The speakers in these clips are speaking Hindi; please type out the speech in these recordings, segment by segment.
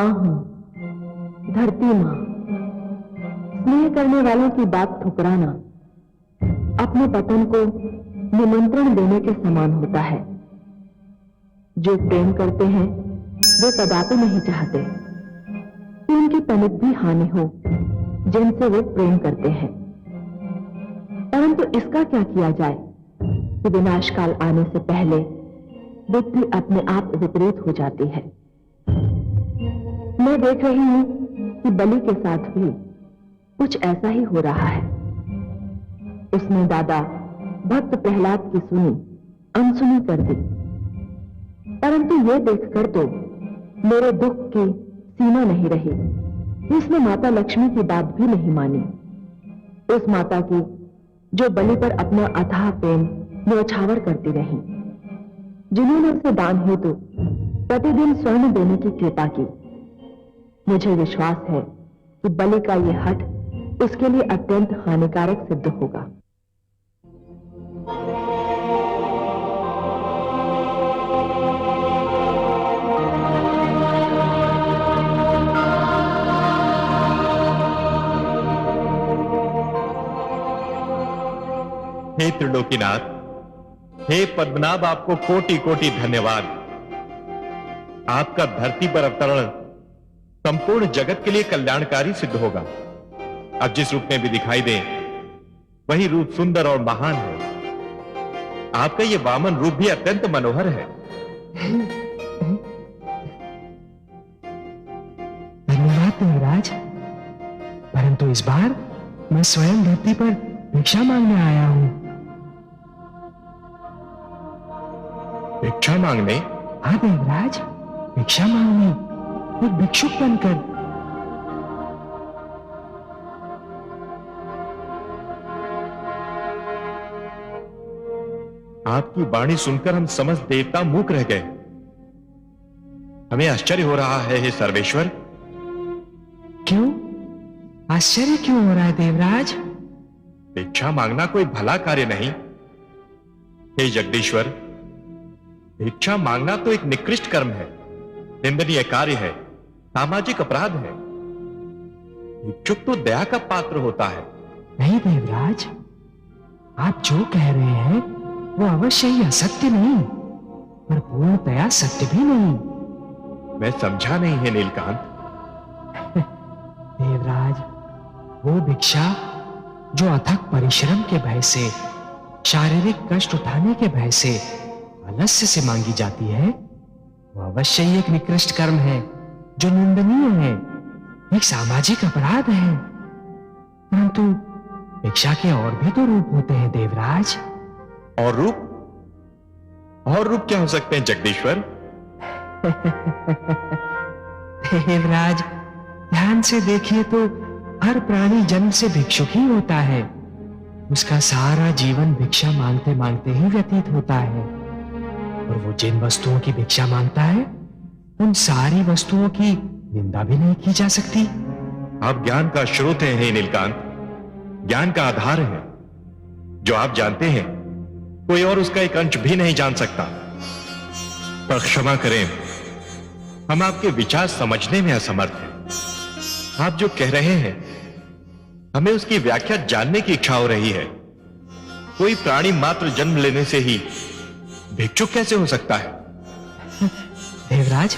मां हूं, धरती मां। स्नेह करने वालों की बात ठुकराना अपने पतन को निमंत्रण देने के समान होता है। जो प्रेम करते हैं वे कदापि नहीं चाहते कि उनकी तनिक भी हानि हो जिनसे वे प्रेम करते हैं। परंतु इसका क्या किया जाए कि विनाशकाल आने से पहले बुद्धि अपने आप विपरीत हो जाती है। मैं देख रही हूं कि बलि के साथ भी कुछ ऐसा ही हो रहा है। उसने दादा भक्त प्रहलाद की सुनी अनसुनी कर दी, परंतु यह देखकर तो मेरे दुख की सीमा नहीं रही कि उसने माता लक्ष्मी की बात भी नहीं मानी। उस माता की जो बलि पर अपना अथाह प्रेम न्यौछावर करती रही, जिन्होंने उसे दान हेतु प्रतिदिन स्वर्ण देने की कृपा की। मुझे विश्वास है कि बलि का यह हठ उसके लिए अत्यंत हानिकारक सिद्ध होगा। हे त्रिलोकीनाथ, हे पद्मनाभ, आपको कोटि कोटि धन्यवाद। आपका धरती पर अवतरण संपूर्ण जगत के लिए कल्याणकारी सिद्ध होगा। अब जिस रूप में भी दिखाई दे वही रूप सुंदर और महान है। आपका यह वामन रूप भी अत्यंत मनोहर है। धन्यवाद देवराज, परंतु इस बार मैं स्वयं धरती पर भिक्षा मांगने आया हूं। भिक्षा मांगने? हाँ देवराज, भिक्षा मांगने, एक भिक्षुक बनकर। आपकी वाणी सुनकर हम समस्त देवता मूक रह गए। हमें आश्चर्य हो रहा है हे सर्वेश्वर। क्यों आश्चर्य क्यों हो रहा है देवराज? भिक्षा मांगना कोई भला कार्य नहीं। हे जगदीश्वर, भिक्षा मांगना तो एक निकृष्ट कर्म है, निंदनीय कार्य है, सामाजिक अपराध है। भिक्षुक तो दया का पात्र होता है। नहीं देवराज, आप जो कह रहे हैं वो अवश्य ही असत्य नहीं, पर पूर्णतया सत्य भी नहीं। मैं समझा नहीं है नीलकांत। देवराज, वो भिक्षा जो अथक परिश्रम के भय से, शारीरिक कष्ट उठाने के भय से, आलस्य से मांगी जाती है, वो अवश्य ही एक निकृष्ट कर्म है जो निंदनीय है, एक सामाजिक अपराध है। परंतु भिक्षा के और भी तो रूप होते हैं देवराज। और रूप? और रूप क्या हो सकते हैं जगदीश्वर? देवराज, ध्यान से देखिए तो हर प्राणी जन्म से भिक्षुक ही होता है। उसका सारा जीवन भिक्षा मांगते मांगते ही व्यतीत होता है, और वो जिन वस्तुओं की भिक्षा मांगता है उन सारी वस्तुओं की निंदा भी नहीं की जा सकती। आप ज्ञान का स्रोत हैं हे नीलकांत, ज्ञान का आधार है। जो आप जानते हैं कोई और उसका एक अंश भी नहीं जान सकता। पर क्षमा करें, हम आपके विचार समझने में असमर्थ हैं। आप जो कह रहे हैं हमें उसकी व्याख्या जानने की इच्छा हो रही है। कोई प्राणी मात्र जन्म लेने से ही भिक्षुक कैसे हो सकता है? देवराज,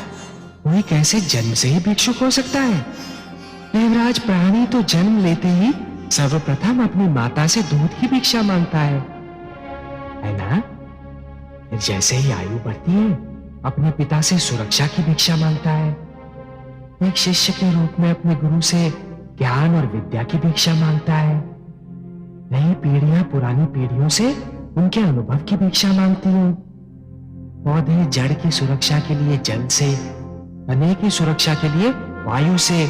कोई कैसे जन्म से ही भिक्षुक हो सकता है? देवराज, प्राणी तो जन्म लेते ही सर्वप्रथम अपनी माता से दूध की भिक्षा मांगता है ना? फिर जैसे ही आयु बढ़ती है अपने पिता से सुरक्षा की भिक्षा मांगता है। एक शिष्य के रूप में अपने गुरु से ज्ञान और विद्या की भिक्षा मांगता है। नई पीढ़ियां पुरानी पीढ़ियों से उनके अनुभव की भिक्षा मांगती हैं। पौधे जड़ की सुरक्षा के लिए जल से, तने की सुरक्षा के लिए वायु से,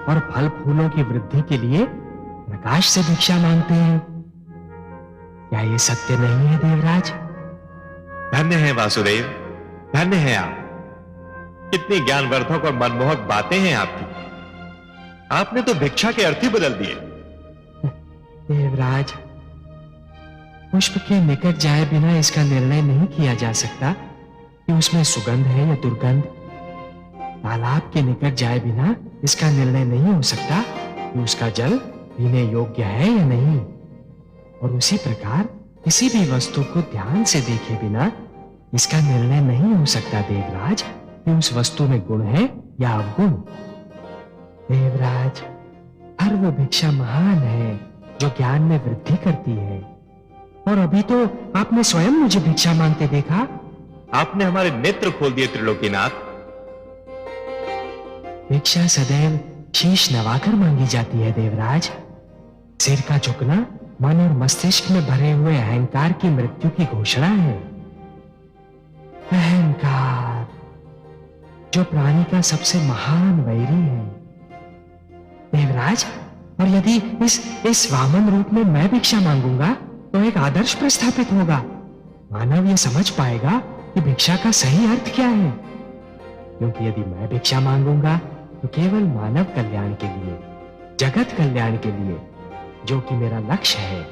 और फल फूलों की वृद्धि के लिए प्रकाश से भिक्षा मांगते हैं। क्या ये सत्य नहीं है देवराज? धन्य है वासुदेव, धन्य है आप। कितनी ज्ञानवर्धक और मनमोहक बातें हैं आपकी। आपने तो भिक्षा के अर्थ ही बदल दिए। देवराज, पुष्प के निकट जाए बिना इसका निर्णय नहीं किया जा सकता कि उसमें सुगंध है या दुर्गंध। तालाब के निकट जाए बिना इसका निर्णय नहीं हो सकता कि उसका जल पीने योग्य है या नहीं। और उसी प्रकार किसी भी वस्तु को ध्यान से देखे बिना इसका निर्णय नहीं हो सकता देवराज कि उस वस्तु में गुण है या अवगुण। देवराज, हर वो भिक्षा महान है जो ज्ञान में वृद्धि करती है। और अभी तो आपने स्वयं मुझे भिक्षा मांगते देखा। आपने हमारे नेत्र खोल दिए त्रिलोकीनाथ। भिक्षा सदैव शीश नवाकर मांगी जाती है देवराज। सिर का झुकना मन और मस्तिष्क में भरे हुए अहंकार की मृत्यु की घोषणा है। अहंकार जो प्राणी का सबसे महान वैरी है देवराज। और यदि इस वामन रूप में मैं भिक्षा मांगूंगा तो एक आदर्श प्रस्थापित होगा। मानव यह समझ पाएगा कि भिक्षा का सही अर्थ क्या है। क्योंकि यदि मैं भिक्षा मांगूंगा तो केवल मानव कल्याण के लिए, जगत कल्याण के लिए, जो कि मेरा लक्ष्य है।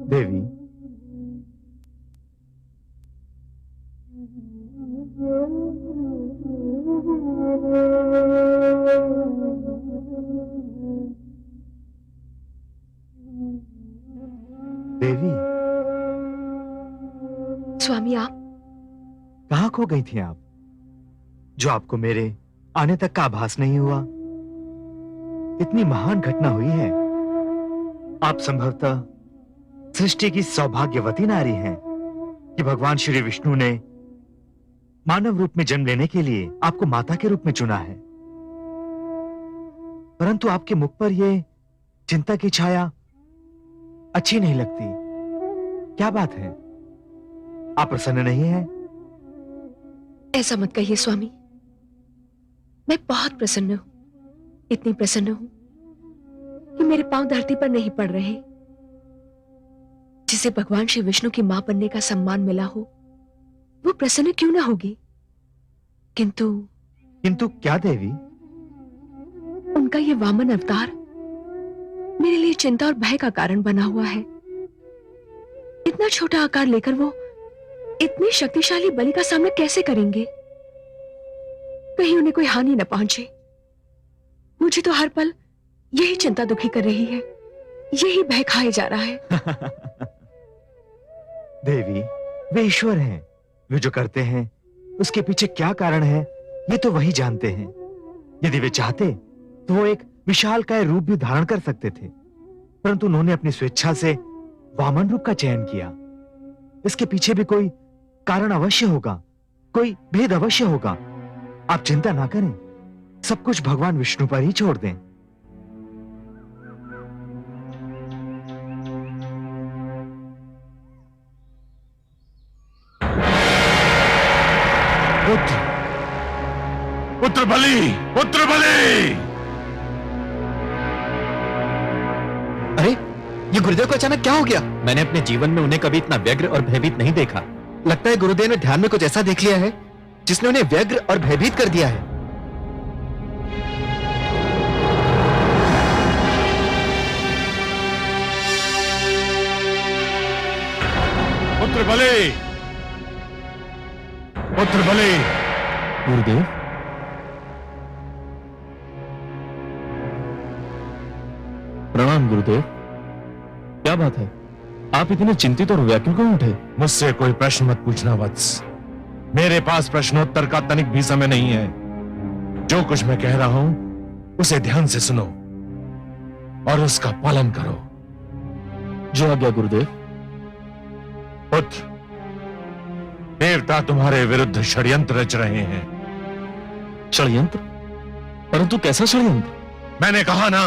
देवी, देवी, स्वामी, आप कहाँ खो गई थी आप, जो आपको मेरे आने तक का आभास नहीं हुआ? इतनी महान घटना हुई है। आप संभवतः सृष्टि की सौभाग्यवती नारी हैं कि भगवान श्री विष्णु ने मानव रूप में जन्म लेने के लिए आपको माता के रूप में चुना है। परंतु आपके मुख पर यह चिंता की छाया अच्छी नहीं लगती। क्या बात है? आप प्रसन्न नहीं हैं? ऐसा मत कहिए स्वामी, मैं बहुत प्रसन्न हूं। इतनी प्रसन्न हूं कि मेरे पांव धरती पर नहीं पड़ रहे। जिसे भगवान श्री विष्णु की मां बनने का सम्मान मिला हो वो प्रसन्न क्यों ना होगी। किंतु क्या देवी? उनका ये वामन अवतार मेरे लिए चिंता और भय का कारण बना हुआ है। इतना छोटा आकार लेकर वो इतनी शक्तिशाली बलि का सामना कैसे करेंगे? कहीं उन्हें कोई हानि न पहुंचे। मुझे तो हर पल यही चिंता दुखी कर रही है, यही भय खाए जा रहा है। देवी, वे ईश्वर हैं। वे जो करते हैं उसके पीछे क्या कारण है ये तो वही जानते हैं। यदि वे चाहते तो वो एक विशालकाय रूप भी धारण कर सकते थे, परंतु उन्होंने अपनी स्वेच्छा से वामन रूप का चयन किया। इसके पीछे भी कोई कारण अवश्य होगा, कोई भेद अवश्य होगा। आप चिंता ना करें, सब कुछ भगवान विष्णु पर ही छोड़ दें। पुत्र बलि, पुत्र बलि! अरे, ये गुरुदेव को अचानक क्या हो गया? मैंने अपने जीवन में उन्हें कभी इतना व्यग्र और भयभीत नहीं देखा। लगता है गुरुदेव ने ध्यान में कुछ ऐसा देख लिया है जिसने उन्हें व्यग्र और भयभीत कर दिया है। पुत्र बलि, पुत्र बलि! गुरुदेव, प्रणाम गुरुदेव। क्या बात है, आप इतने चिंतित और व्याकुल क्यों उठे? मुझसे कोई प्रश्न मत पूछना वत्स। मेरे पास प्रश्नोत्तर का तनिक भी समय नहीं है। जो कुछ मैं कह रहा हूं उसे ध्यान से सुनो और उसका पालन करो। जो आज्ञा गुरुदेव। पुत्र, देवता तुम्हारे विरुद्ध षड्यंत्र रच रहे हैं। षड्यंत्र? परंतु कैसा षड्यंत्र? मैंने कहा ना,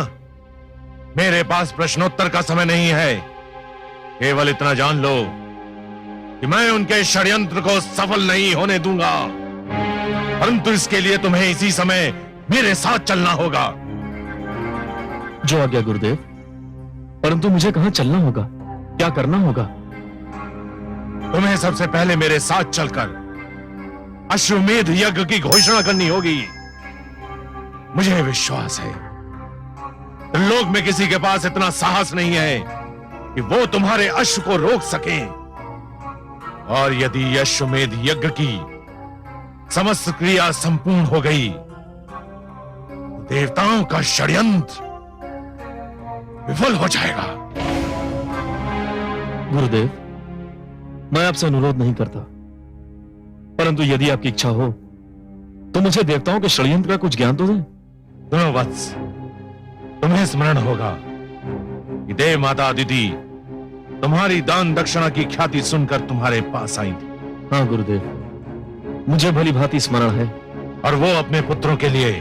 मेरे पास प्रश्नोत्तर का समय नहीं है। केवल इतना जान लो कि मैं उनके षड्यंत्र को सफल नहीं होने दूंगा, परंतु इसके लिए तुम्हें इसी समय मेरे साथ चलना होगा। जो आज्ञा गुरुदेव। परंतु मुझे कहां चलना होगा, क्या करना होगा? तुम्हें सबसे पहले मेरे साथ चलकर अश्वमेध यज्ञ की घोषणा करनी होगी। मुझे विश्वास है लोक में किसी के पास इतना साहस नहीं है कि वो तुम्हारे अश्व को रोक सके। और यदि अश्वमेध यज्ञ की समस्त क्रिया संपूर्ण हो गई तो देवताओं का षड्यंत्र विफल हो जाएगा। गुरुदेव, मैं आपसे अनुरोध नहीं करता, परंतु यदि आपकी इच्छा हो तो मुझे देवताओं के षड्यंत्र का कुछ ज्ञान तो दें। सुनो वत्स, तुम्हें स्मरण होगा कि देव माता अदिति तुम्हारी दान दक्षिणा की ख्याति सुनकर तुम्हारे पास आई थी। हाँ गुरुदेव, मुझे भली भांति स्मरण है। और वो अपने पुत्रों के लिए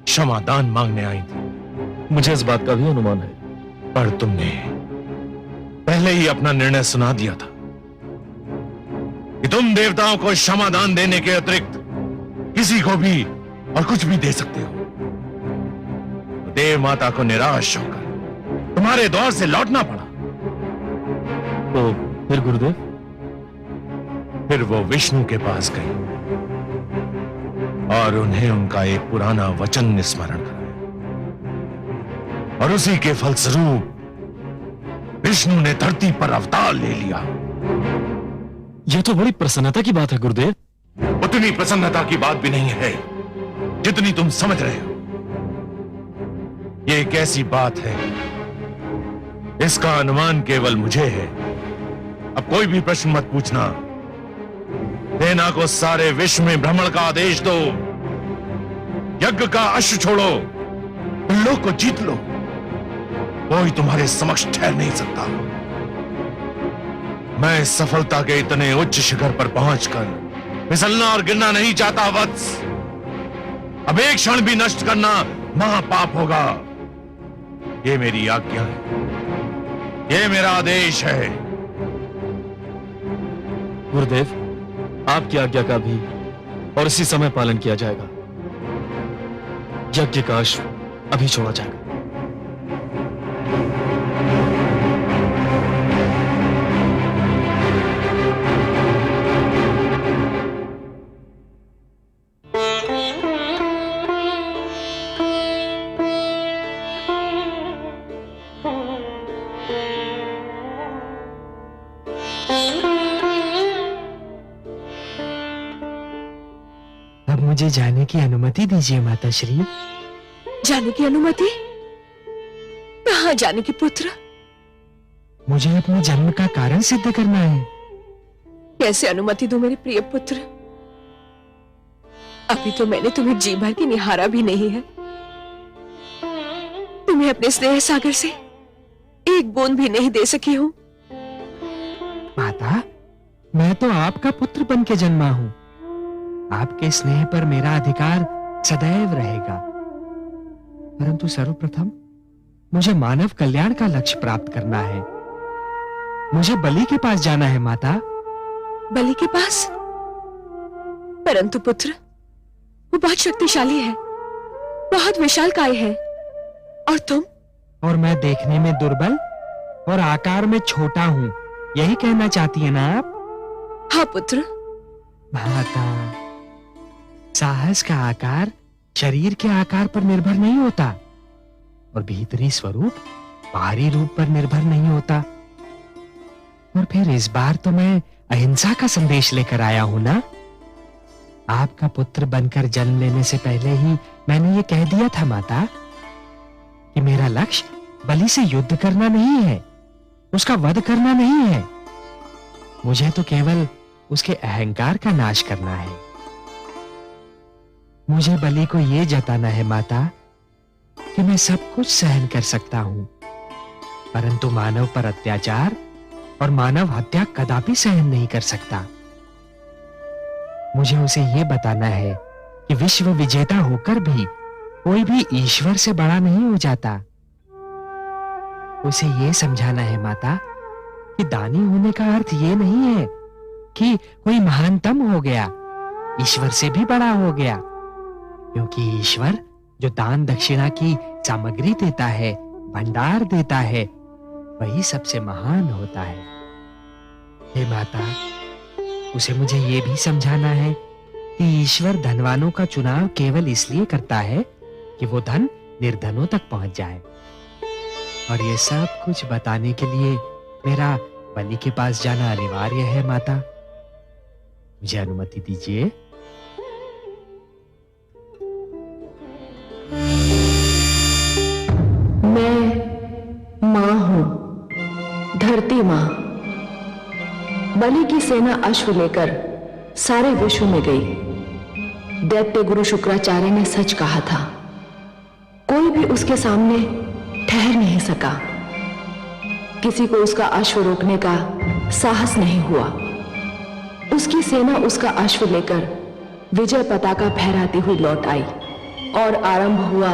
क्षमा दान मांगने आई थी। मुझे इस बात का भी अनुमान है। पर तुमने पहले ही अपना निर्णय सुना दिया था कि तुम देवताओं को क्षमा दान देने के अतिरिक्त किसी को भी और कुछ भी दे सकते हो। तो देव माता को निराश होकर तुम्हारे द्वार से लौटना पड़ा। तो फिर गुरुदेव? फिर वो विष्णु के पास गई और उन्हें उनका एक पुराना वचन स्मरण कराया, और उसी के फलस्वरूप विष्णु ने धरती पर अवतार ले लिया। यह तो बड़ी प्रसन्नता की बात है गुरुदेव। उतनी प्रसन्नता की बात भी नहीं है जितनी तुम समझ रहे हो। ये एक ऐसी बात है, इसका अनुमान केवल मुझे है। अब कोई भी प्रश्न मत पूछना। सेना को सारे विश्व में भ्रमण का आदेश दो, यज्ञ का अश्व छोड़ो, लोक को जीत लो। कोई तुम्हारे समक्ष ठहर नहीं सकता। मैं सफलता के इतने उच्च शिखर पर पहुंचकर फिसलना और गिरना नहीं चाहता वत्स। अब एक क्षण भी नष्ट करना महापाप होगा। ये मेरी आज्ञा है, ये मेरा आदेश है। गुरुदेव, आपकी आज्ञा का भी और इसी समय पालन किया जाएगा। यज्ञ का अश्व अभी छोड़ा जाएगा। अब मुझे जाने की अनुमति दीजिए माता श्री। जाने की अनुमति? कहाँ जाने की पुत्र? मुझे अपने जन्म का कारण सिद्ध करना है। कैसे अनुमति दो मेरे प्रिय पुत्र? अभी तो मैंने तुम्हें जी भर के निहारा भी नहीं है। तुम्हें अपने स्नेह सागर से एक बूंद भी नहीं दे सकी हूं। माता, मैं तो आपका पुत्र बन के जन्मा हूं। आपके स्नेह पर मेरा अधिकार सदैव रहेगा। परंतु सर्वप्रथम मुझे मानव कल्याण का लक्ष्य प्राप्त करना है। मुझे बलि के पास जाना है माता। बलि के पास? परंतु पुत्र, वो बहुत शक्तिशाली है, बहुत विशालकाय है, और तुम? और मैं देखने में दुर्बल और आकार में छोटा हूं, यही कहना चाहती है ना आप? हाँ पुत्र। माता, साहस का आकार शरीर के आकार पर निर्भर नहीं होता, और भीतरी स्वरूप बाहरी रूप पर निर्भर नहीं होता। और फिर इस बार तो मैं अहिंसा का संदेश लेकर आया हूं ना। आपका पुत्र बनकर जन्म लेने से पहले ही मैंने ये कह दिया था माता कि मेरा लक्ष्य बलि से युद्ध करना नहीं है, उसका वध करना नहीं है। मुझे तो केवल उसके अहंकार का नाश करना है। मुझे बलि को यह जताना है माता कि मैं सब कुछ सहन कर सकता हूं, परंतु मानव पर अत्याचार और मानव हत्या कदापि सहन नहीं कर सकता। मुझे उसे यह बताना है कि विश्व विजेता होकर भी कोई भी ईश्वर से बड़ा नहीं हो जाता। उसे यह समझाना है माता कि दानी होने का अर्थ यह नहीं है कि कोई महानतम हो गया, ईश्वर से भी बड़ा हो गया, क्योंकि ईश्वर जो दान दक्षिणा की सामग्री देता है, भंडार देता है, वही सबसे महान होता है। हे माता, उसे मुझे यह भी समझाना है कि ईश्वर धनवानों का चुनाव केवल इसलिए करता है कि वो धन निर्धनों तक पहुंच जाए। और ये सब कुछ बताने के लिए मेरा बलि के पास जाना अनिवार्य है माता। मुझे अनुमति दीजिए। मैं मां हूं, धरती मां। बलि की सेना अश्व लेकर सारे विश्व में गई। दैत्य गुरु शुक्राचार्य ने सच कहा था, कोई भी उसके सामने ठहर नहीं सका। किसी को उसका अश्व रोकने का साहस नहीं हुआ। उसकी सेना उसका अश्व लेकर विजय पताका फहराती हुई लौट आई और आरंभ हुआ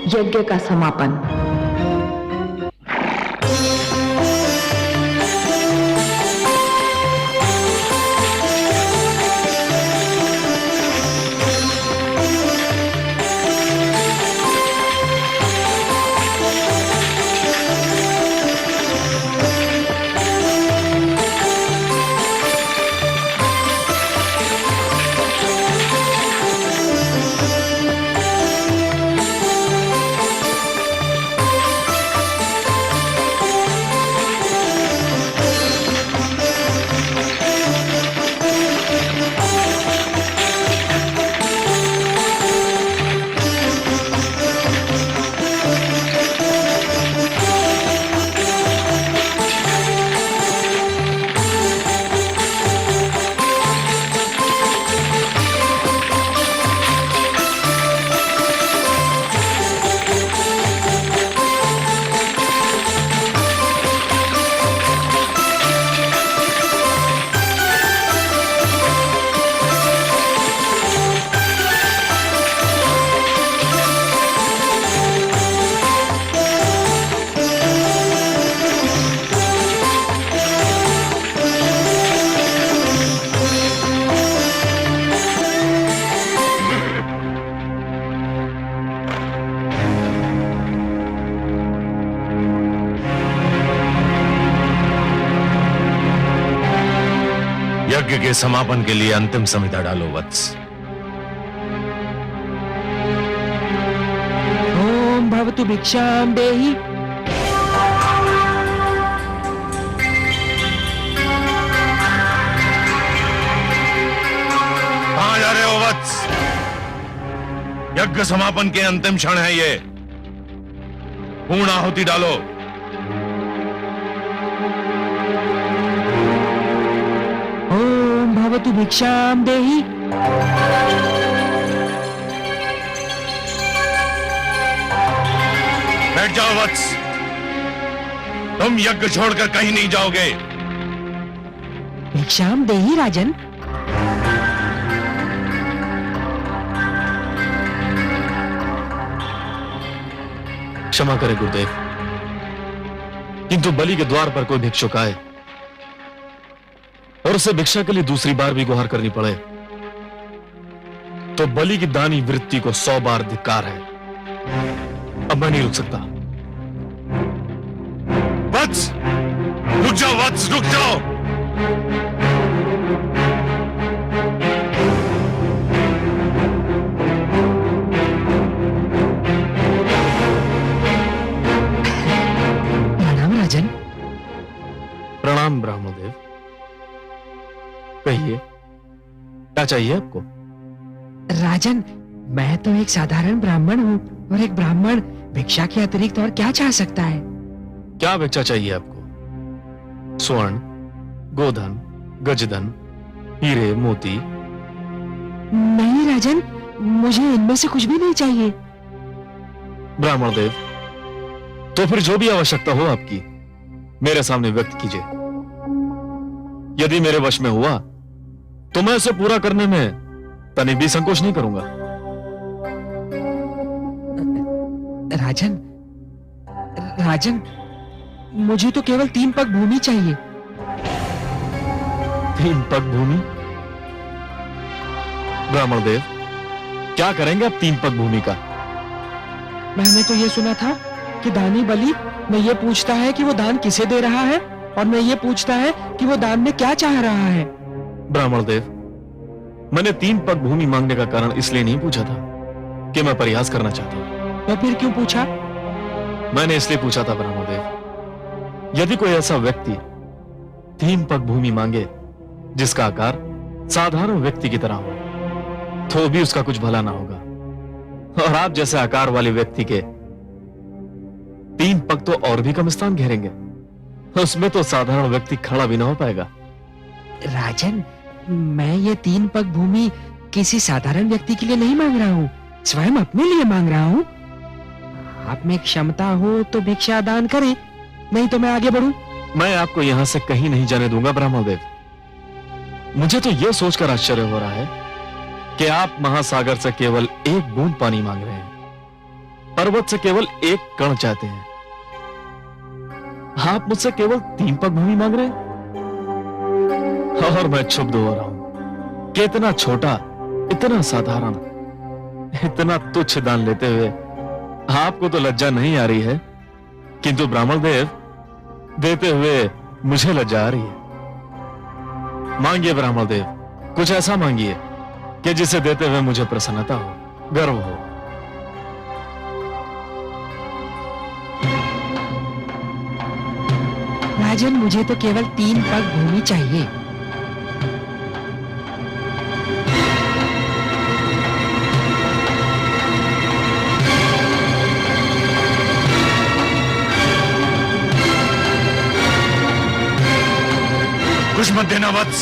यज्ञ का समापन। यज्ञ के समापन के लिए अंतिम संहिता डालो वत्स। ओम भवतु भिक्षाम देहि। कहां जा रहे हो वत्स? यज्ञ समापन के अंतिम क्षण है ये। पूर्ण आहुति डालो। ओम भवतु भिक्षाम देहि। बैठ जाओ वत्स, तुम यज्ञ छोड़कर कहीं नहीं जाओगे। भिक्षाम देहि राजन। क्षमा करें गुरुदेव, किंतु बलि के द्वार पर कोई भिक्षुक आए और उसे भिक्षा के लिए दूसरी बार भी गुहार करनी पड़े तो बलि की दानी वृत्ति को 100 बार धिक्कार है। अब मैं नहीं रुक सकता। वत्स, रुक जाओ वत्स, रुक जाओ। प्रणाम राजन। प्रणाम ब्राह्मणदेव। कहिए, क्या चाहिए आपको? राजन, मैं तो एक साधारण ब्राह्मण हूँ और एक ब्राह्मण भिक्षा के अतिरिक्त और क्या चाह सकता है? क्या भिक्षा चाहिए आपको? स्वर्ण, गोधन, गजधन, हीरे, मोती? नहीं राजन, मुझे इनमें से कुछ भी नहीं चाहिए। ब्राह्मणदेव, तो फिर जो भी आवश्यकता हो आपकी मेरे सामने व्यक्त कीजिए। यदि मेरे वश में हुआ तो मैं उसे पूरा करने में तनिक भी संकोच नहीं करूंगा। राजन, राजन, मुझे तो केवल 3 पग भूमि चाहिए। 3 पग भूमि? ब्राह्मणदेव, क्या करेंगे आप 3 पग भूमि का? मैंने तो ये सुना था कि दानी बलि में ये पूछता है कि वो दान किसे दे रहा है और मैं ये पूछता है कि वो दान में क्या चाह रहा है। ब्राह्मणदेव, मैंने 3 पग भूमि मांगने का कारण इसलिए नहीं पूछा था कि मैं प्रयास करना चाहता हूं। तो फिर क्यों पूछा? मैंने इसलिए पूछा था ब्रह्मदेव, यदि कोई ऐसा व्यक्ति 3 पग भूमि मांगे जिसका आकार साधारण व्यक्ति की तरह हो, तो भी उसका कुछ भला ना होगा। और आप जैसे आकार वाले व्यक्ति के 3 पग तो और भी कम स्थान घेरेंगे, उसमें तो साधारण व्यक्ति खड़ा भी ना हो पाएगा। राजन, मैं ये 3 पग भूमि किसी साधारण व्यक्ति के लिए नहीं मांग रहा हूँ, स्वयं अपने लिए मांग रहा हूँ। आप में क्षमता हो तो भिक्षा दान करें, नहीं तो मैं आगे बढ़ूं। मैं आपको यहां से कहीं नहीं जाने दूंगा ब्रह्मदेव। मुझे तो यह सोचकर आश्चर्य हो रहा है कि आप महासागर से केवल 1 बूंद पानी मांग रहे हैं, पर्वत से केवल 1 कण चाहते हैं। आप मुझसे केवल 3 पग भूमि मांग रहे हैं, और मैं क्षुब्ध हो रहा हूं कि इतना छोटा, इतना साधारण, इतना तुच्छ दान लेते हुए आपको तो लज्जा नहीं आ रही है, किंतु ब्राह्मण देव देते हुए मुझे लज्जा आ रही है। मांगिए ब्राह्मण देव, कुछ ऐसा मांगिए कि जिसे देते हुए मुझे प्रसन्नता हो, गर्व हो। राजन, मुझे तो केवल 3 पग भूमि चाहिए। कुछ मत देना वत्स,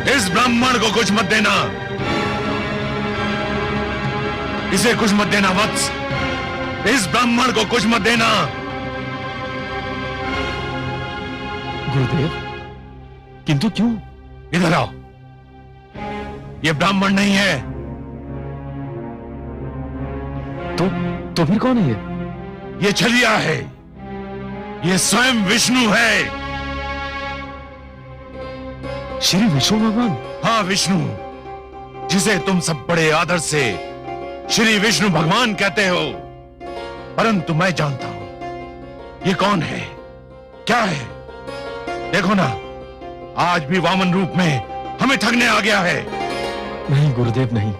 इस ब्राह्मण को कुछ मत देना, इसे कुछ मत देना वत्स, इस ब्राह्मण को कुछ मत देना। गुरुदेव, किंतु क्यों? इधर आओ, ये ब्राह्मण नहीं है। तो फिर कौन है ये छलिया है, ये स्वयं विष्णु है। श्री विष्णु भगवान? हाँ, विष्णु, जिसे तुम सब बड़े आदर से श्री विष्णु भगवान कहते हो, परंतु मैं जानता हूं ये कौन है, क्या है। देखो ना, आज भी वामन रूप में हमें ठगने आ गया है। नहीं गुरुदेव नहीं,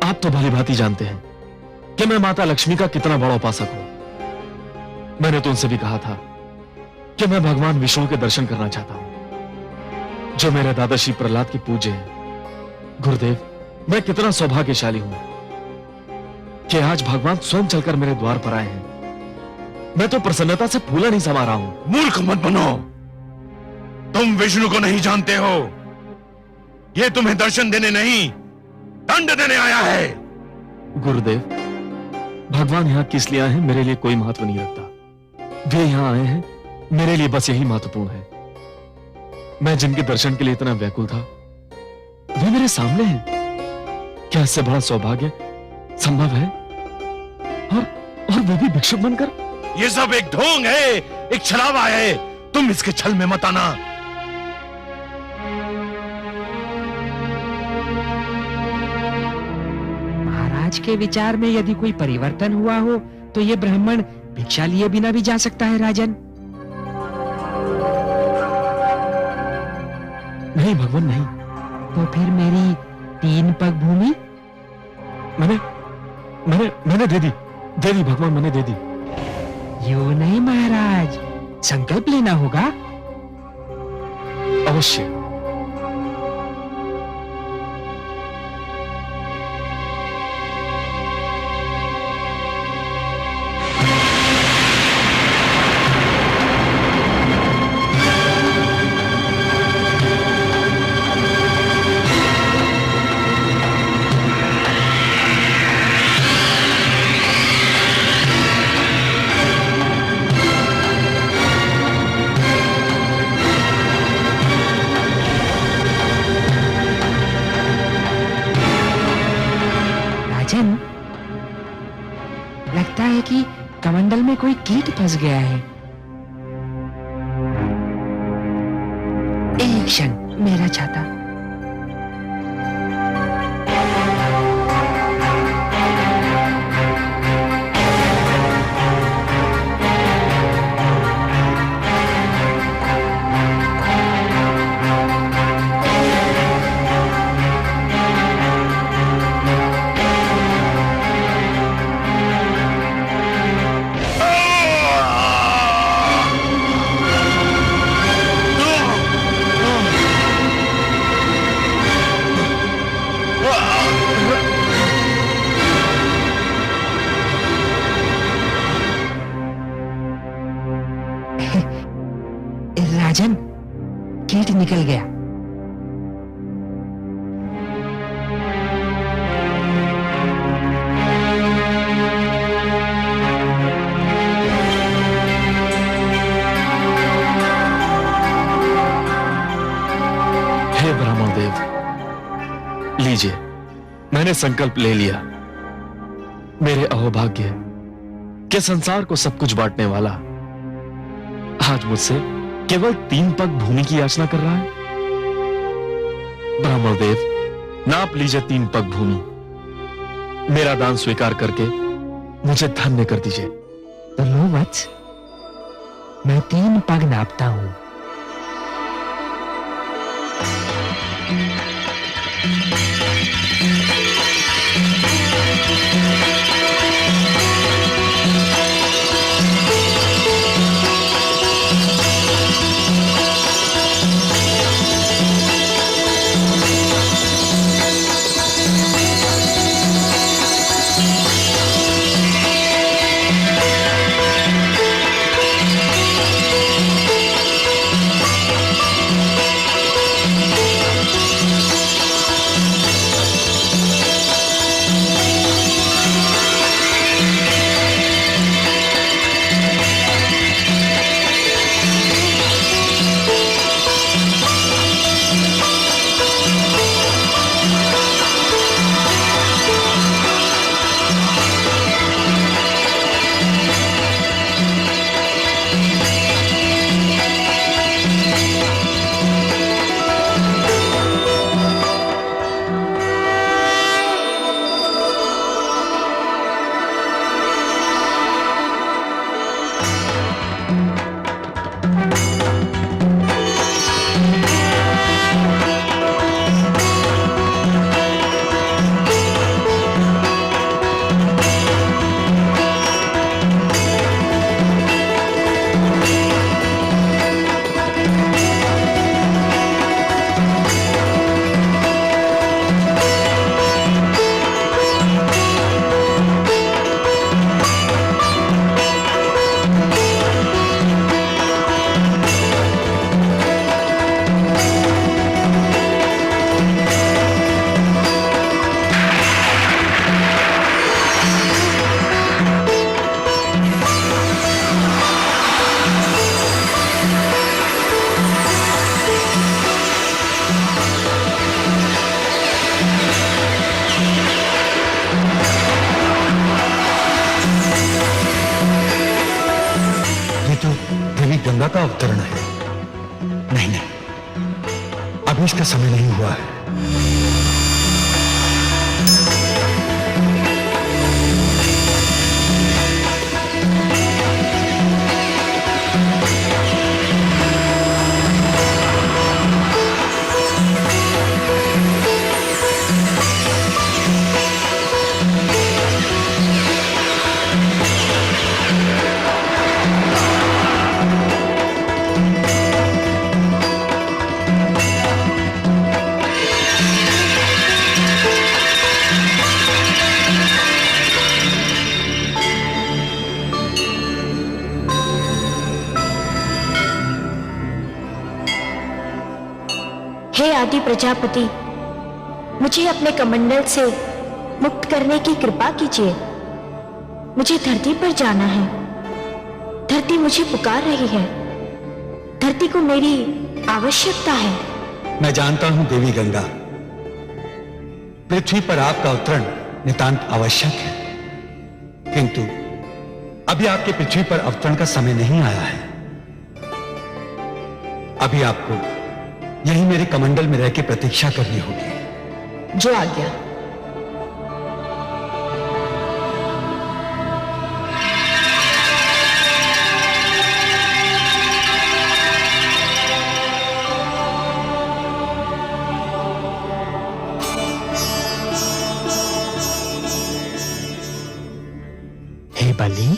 आप तो भली भांति जानते हैं कि मैं माता लक्ष्मी का कितना बड़ा उपासक हूं। मैंने तो उनसे भी कहा था कि मैं भगवान विष्णु के दर्शन करना चाहता हूं, जो मेरे दादा श्री प्रहलाद की पूज्य हैं। गुरुदेव, मैं कितना सौभाग्यशाली हूं कि आज भगवान स्वयं चलकर मेरे द्वार पर आए हैं। मैं तो प्रसन्नता से फूला नहीं समा रहा हूं। मूर्ख मत बनो, तुम विष्णु को नहीं जानते हो। ये तुम्हें दर्शन देने नहीं, दंड देने आया है। गुरुदेव, भगवान यहां किस लिए आए हैं मेरे लिए कोई महत्व नहीं रखता। वे यहां आए हैं मेरे लिए बस यही महत्वपूर्ण है। मैं जिनके दर्शन के लिए इतना व्याकुल था, वे मेरे सामने हैं। क्या इससे बड़ा सौभाग्य संभव है? और वे भी भिक्षुक बनकर? ये सब एक ढोंग है, एक छलावा है। तुम इसके छल में मत आना। महाराज के विचार में यदि कोई परिवर्तन हुआ हो तो ये ब्राह्मण भिक्षा लिए बिना भी जा सकता है। राजन, नहीं भगवान नहीं। तो फिर मेरी 3 पग भूमि? मैंने दे दी भगवान, मैंने दे दी। यूं नहीं महाराज, संकल्प लेना होगा। अवश्य। लगता है कि कमंडल में कोई कीट फंस गया है। एक क्षण, मेरा छाता। राजन, कीट निकल गया। हे ब्राह्मण देव, लीजिए, मैंने संकल्प ले लिया। मेरे अहोभाग्य के संसार को सब कुछ बांटने वाला आज मुझसे केवल 3 पग भूमि की याचना कर रहा है। ब्राह्मण देव, नाप लीजिए 3 पग भूमि। मेरा दान स्वीकार करके मुझे धन्य कर दीजिए। तो लो वत्स, मैं 3 पग नापता हूं। गंगा का अवतरण है। नहीं नहीं, अभी इसका समय नहीं हुआ है। हे आदि प्रजापति, मुझे अपने कमंडल से मुक्त करने की कृपा कीजिए। मुझे धरती पर जाना है। धरती मुझे पुकार रही है। धरती को मेरी आवश्यकता है। मैं जानता हूं देवी गंगा, पृथ्वी पर आपका अवतरण नितांत आवश्यक है, किंतु अभी आपके पृथ्वी पर अवतरण का समय नहीं आया है। अभी आपको यही मेरे कमंडल में रह के प्रतीक्षा करनी होगी। जो आज्ञा। हे बलि,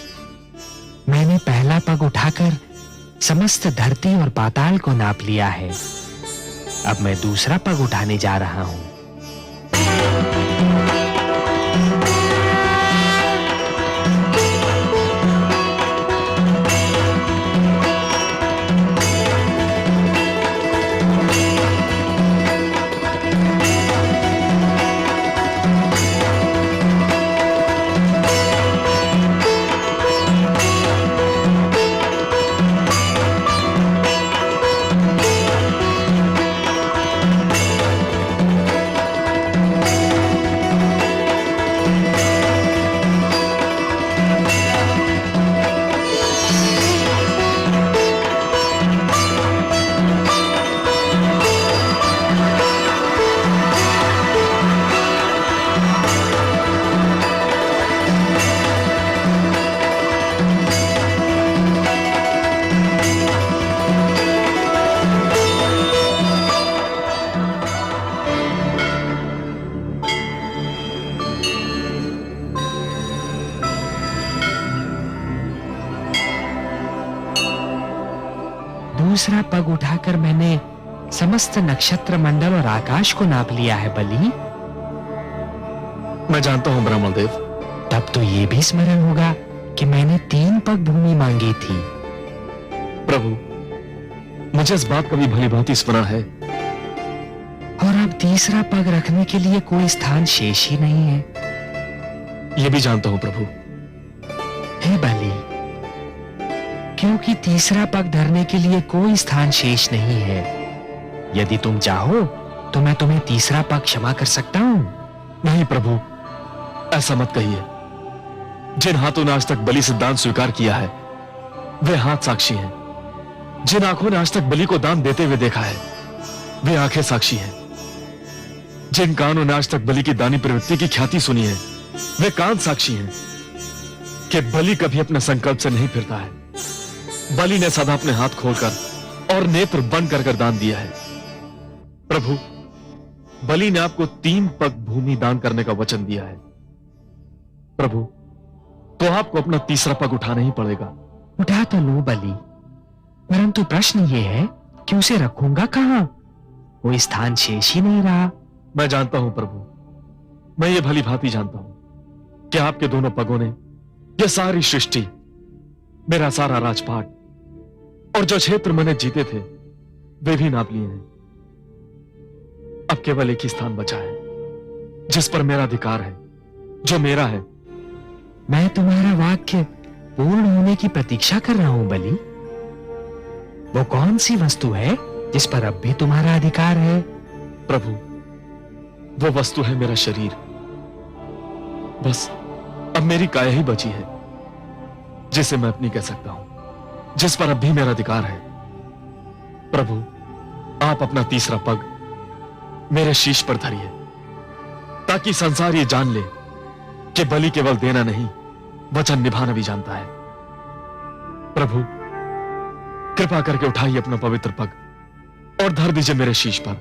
मैंने पहला पग उठाकर समस्त धरती और पाताल को नाप लिया है। अब मैं दूसरा पग उठाने जा रहा हूं। दूसरा पग उठाकर मैंने समस्त नक्षत्र मंडल और आकाश को नाप लिया है बलि। मैं जानता हूं ब्राह्मण देव। तब तो ये भी स्मरण होगा कि मैंने 3 पग भूमि मांगी थी। प्रभु, मुझे इस बात का भी भली भांति स्मरण है। और अब तीसरा पग रखने के लिए कोई स्थान शेष ही नहीं है। यह भी जानता हूं प्रभु। हे बलि, क्योंकि तीसरा पग धरने के लिए कोई स्थान शेष नहीं है। यदि तुम चाहो तो मैं तुम्हें तीसरा पग क्षमा कर सकता हूं। नहीं प्रभु, ऐसा मत कहिए। जिन हाथों ने आज तक बलि से दान स्वीकार किया है वे हाथ साक्षी हैं। जिन आंखों ने आज तक बलि को दान देते हुए देखा है वे आंखें साक्षी हैं। जिन कानों ने आज तक बलि की दानी प्रवृत्ति की ख्याति सुनी है वे कान साक्षी हैं कि बलि कभी अपने संकल्प से नहीं फिरता है। बलि ने सदा अपने हाथ खोलकर और नेत्र बंद कर दान दिया है। प्रभु, बलि ने आपको 3 पग भूमि दान करने का वचन दिया है। प्रभु, तो आपको अपना तीसरा पग उठाना ही पड़ेगा। उठा तो लो बलि, परंतु प्रश्न ये है कि उसे रखूंगा कहां? कोई स्थान शेष ही नहीं रहा। मैं जानता हूं प्रभु, मैं ये भली भांति जानता हूं कि आपके दोनों पगों ने यह सारी सृष्टि, मेरा सारा राजपाट और जो क्षेत्र मैंने जीते थे वे भी नाप लिए हैं। अब केवल एक ही स्थान बचा है जिस पर मेरा अधिकार है, जो मेरा है। मैं तुम्हारा वाक्य पूर्ण होने की प्रतीक्षा कर रहा हूं बलि। वो कौन सी वस्तु है जिस पर अब भी तुम्हारा अधिकार है? प्रभु, वो वस्तु है मेरा शरीर। बस अब मेरी काया ही बची है जिसे मैं अपनी कह सकता हूं, जिस पर अब भी मेरा अधिकार है। प्रभु, आप अपना तीसरा पग मेरे शीश पर धरिए ताकि संसार ये जान ले कि बलि केवल देना नहीं, वचन निभाना भी जानता है। प्रभु, कृपा करके उठाइए अपना पवित्र पग और धर दीजिए मेरे शीश पर।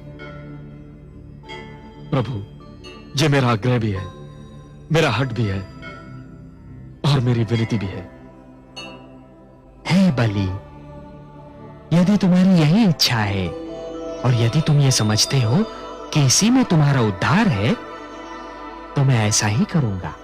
प्रभु, यह मेरा आग्रह भी है, मेरा हट भी है और मेरी विनती भी है। हे बलि, यदि तुम्हारी यही इच्छा है और यदि तुम ये समझते हो कि इसी में तुम्हारा उद्धार है तो मैं ऐसा ही करूंगा।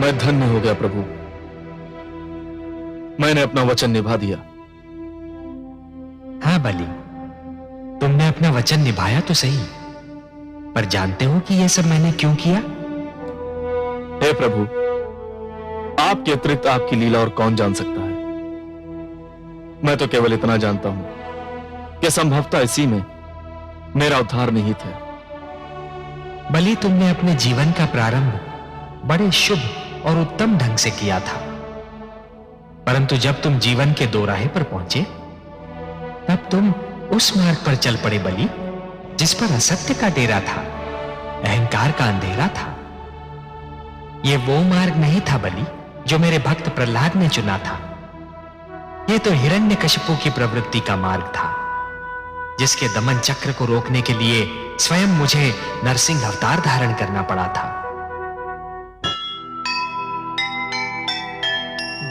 मैं धन्य हो गया प्रभु, मैंने अपना वचन निभा दिया। हाँ बलि, तुमने अपना वचन निभाया तो सही, पर जानते हो कि यह सब मैंने क्यों किया? हे प्रभु, आपके अतिरिक्त आपकी लीला और कौन जान सकता है। मैं तो केवल इतना जानता हूं कि संभवतः इसी में मेरा उद्धार निहित है। बलि, तुमने अपने जीवन का प्रारंभ बड़े शुभ और उत्तम ढंग से किया था, परंतु जब तुम जीवन के दोराहे पर पहुंचे तब तुम उस मार्ग पर चल पड़े बलि जिस पर असत्य का डेरा था, अहंकार का अंधेरा था। यह वो मार्ग नहीं था बलि जो मेरे भक्त प्रहलाद ने चुना था। यह तो हिरण्यकशिपु की प्रवृत्ति का मार्ग था, जिसके दमन चक्र को रोकने के लिए स्वयं मुझे नरसिंह अवतार धारण करना पड़ा था।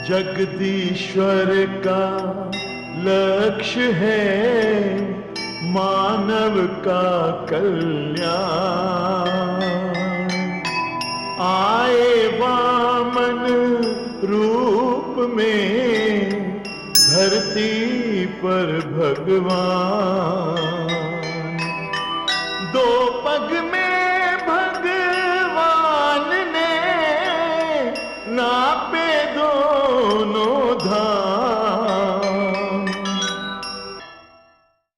जगदीश्वर का लक्ष्य है मानव का कल्याण। आए वामन रूप में धरती पर भगवान। दो पग में भगवान ने नापे दोनों धाम।